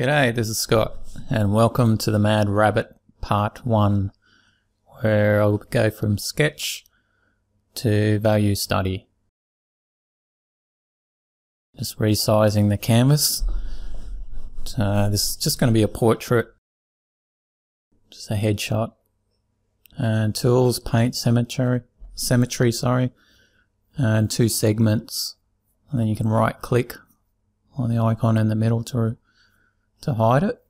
G'day, this is Scott, and welcome to the Mad Rabbit Part 1, where I'll go from sketch to value study. Just resizing the canvas. This is just going to be a portrait, just a headshot. And tools, paint, symmetry, and 2 segments. And then you can right click on the icon in the middle to hide it.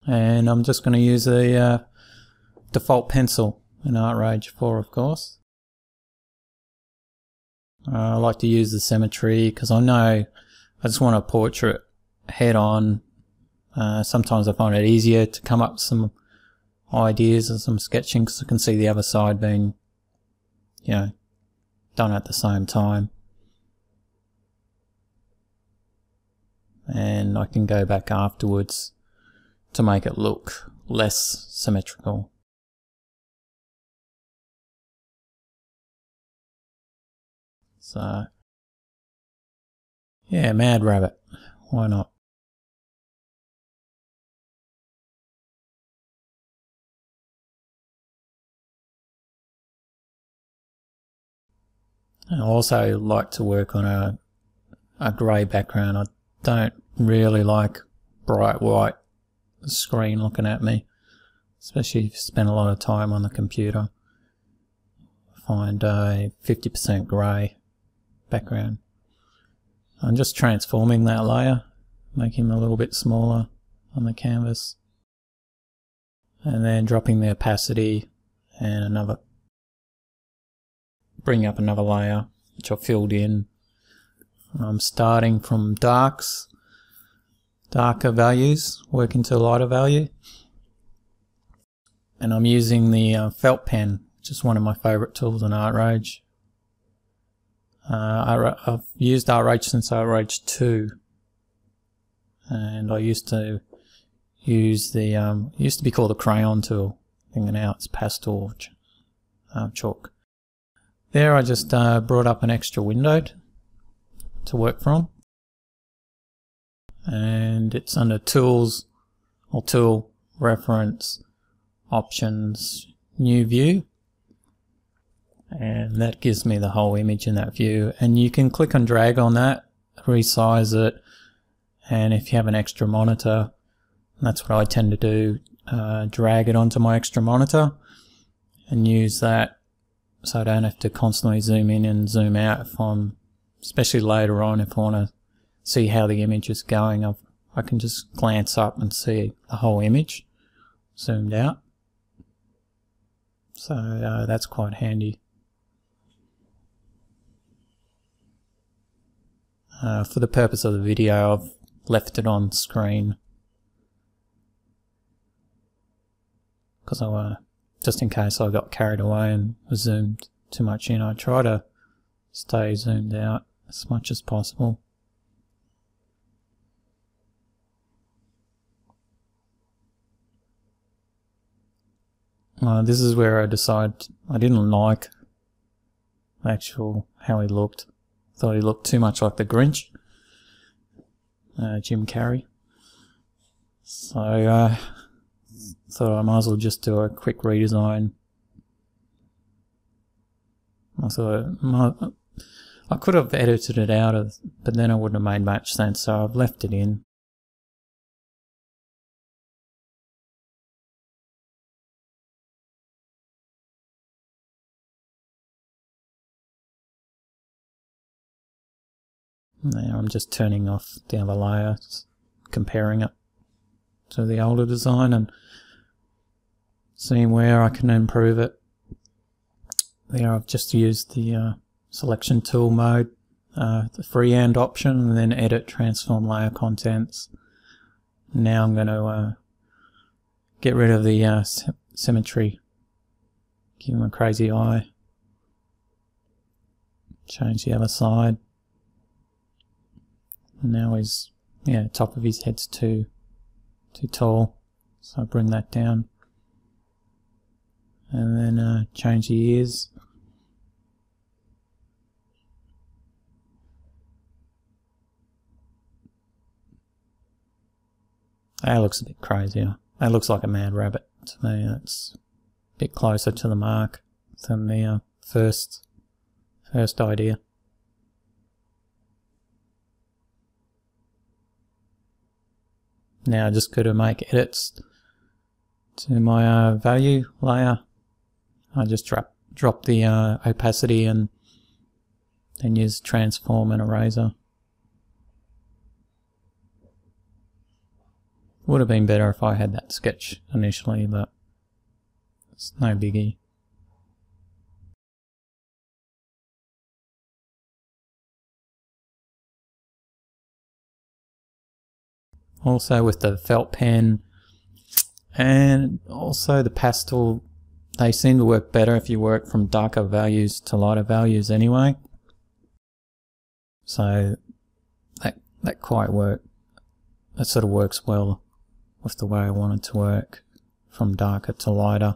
And I'm just going to use a default pencil in ArtRage 4, of course. I like to use the symmetry because I know I just want a portrait head on. Sometimes I find it easier to come up with some ideas and some sketching because I can see the other side being, done at the same time. And I can go back afterwards to make it look less symmetrical. So, yeah, Mad Rabbit, why not? I also like to work on a grey background. I don't really like bright white screen looking at me, especially if you spend a lot of time on the computer. I find a 50% grey background. I'm just transforming that layer, making them a little bit smaller on the canvas, and then dropping the opacity and bring up another layer which I filled in. I'm starting from darker values, working to lighter value, and I'm using the felt pen, which is one of my favourite tools in ArtRage. I've used ArtRage since ArtRage 2, and I used to use the it used to be called the crayon tool. I think now it's pastel chalk. There I just brought up an extra window to work from, and it's under tools or tool, reference, options, new view, and that gives me the whole image in that view. And you can click and drag on that, resize it, and if you have an extra monitor, that's what I tend to do, drag it onto my extra monitor and use that so I don't have to constantly zoom in and zoom out if especially later on, if I want to see how the image is going. I can just glance up and see the whole image zoomed out. So that's quite handy. For the purpose of the video, I've left it on screen because just in case I got carried away and zoomed too much in, I try to stay zoomed out as much as possible. This is where I decided I didn't like how he looked. I thought he looked too much like the Grinch, Jim Carrey. So I thought I might as well just do a quick redesign. I thought I could have edited it out, but then it wouldn't have made much sense, so I've left it in. Now I'm just turning off the other layer, comparing it to the older design and seeing where I can improve it. There I've just used the selection tool mode, the freehand option, and then edit, transform layer contents. Now I'm going to get rid of the symmetry, give him a crazy eye, change the other side. Now top of his head's too tall, so I bring that down, and then change the ears. That looks a bit crazier. That looks like a mad rabbit to me. That's a bit closer to the mark than the first idea. Now I just got to make edits to my value layer. I just drop the opacity and then use transform and eraser. Would have been better if I had that sketch initially, but it's no biggie. Also with the felt pen and also the pastel, they seem to work better if you work from darker values to lighter values anyway. So that quite worked. That sort of works well with the way I want it to work, from darker to lighter.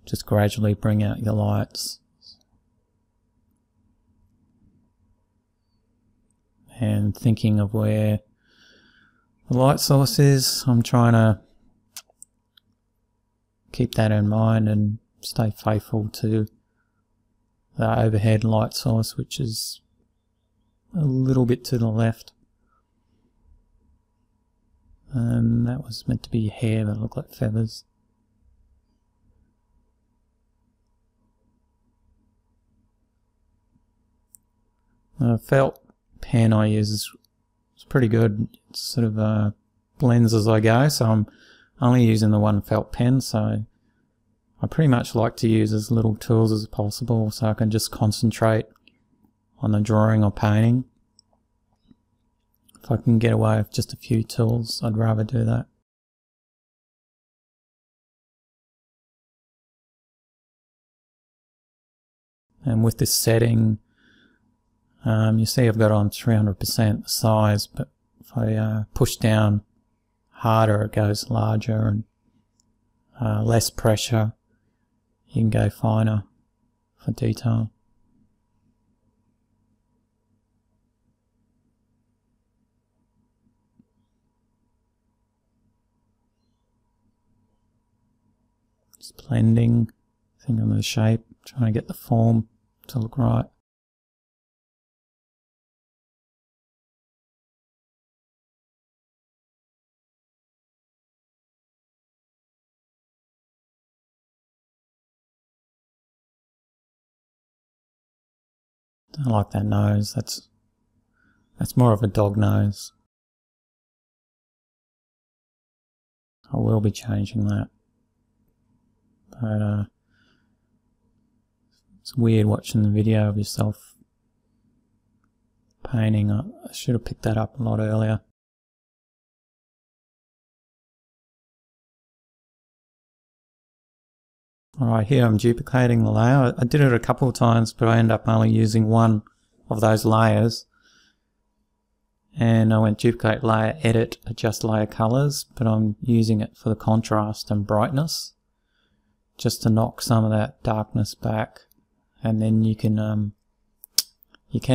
Just gradually bring out your lights. And thinking of where the light source is, I'm trying to keep that in mind and stay faithful to the overhead light source, which is a little bit to the left. And that was meant to be hair that looked like feathers. The felt pen I use is pretty good. It sort of blends as I go, so I'm only using the one felt pen, so I pretty much like to use as little tools as possible so I can just concentrate on the drawing or painting. If I can get away with just a few tools, I'd rather do that. And with this setting, you see I've got on 300% the size, but if I push down harder, it goes larger, and less pressure, you can go finer for detail. Just blending, thinking of the shape, trying to get the form to look right. I like that nose. That's more of a dog nose. I will be changing that. But it's weird watching the video of yourself painting. I should have picked that up a lot earlier. Alright, here I'm duplicating the layer. I did it a couple of times, but I ended up only using one of those layers. And I went duplicate layer, edit, adjust layer colors, but I'm using it for the contrast and brightness, just to knock some of that darkness back. And then you can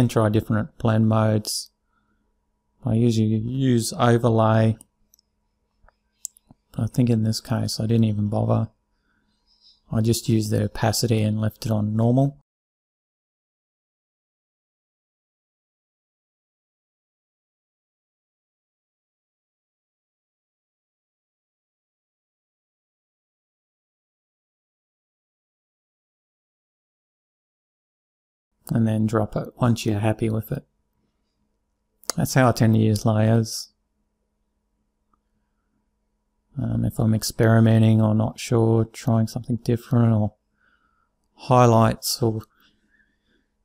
try different blend modes. I usually use overlay, but I think in this case I didn't even bother. I just used the opacity and left it on normal. And then drop it once you're happy with it. That's how I tend to use layers. If I'm experimenting or not sure, trying something different, or highlights or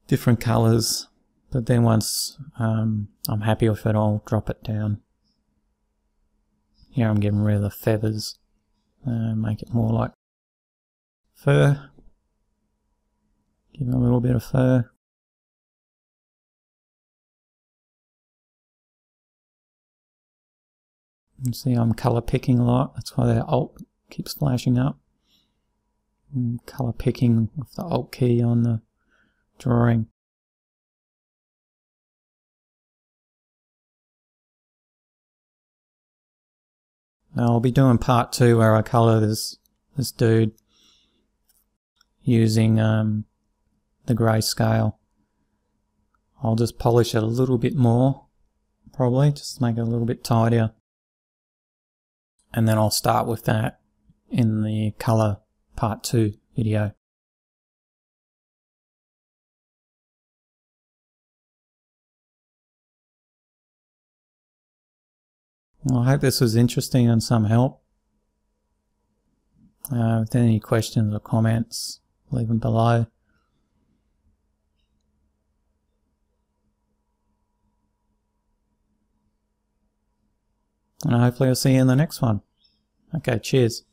different colors. But then once I'm happy with it, I'll drop it down. Here I'm getting rid of the feathers, make it more like fur. Give it a little bit of fur. You see I'm color picking a lot, that's why the Alt keeps flashing up. Color picking with the Alt key on the drawing. Now I'll be doing part 2 where I colour this dude using the grayscale. I'll just polish it a little bit more, probably, just to make it a little bit tidier. And then I'll start with that in the colour part 2 video. Well, I hope this was interesting and some help. With any questions or comments, leave them below. And hopefully I'll see you in the next one. Okay, cheers.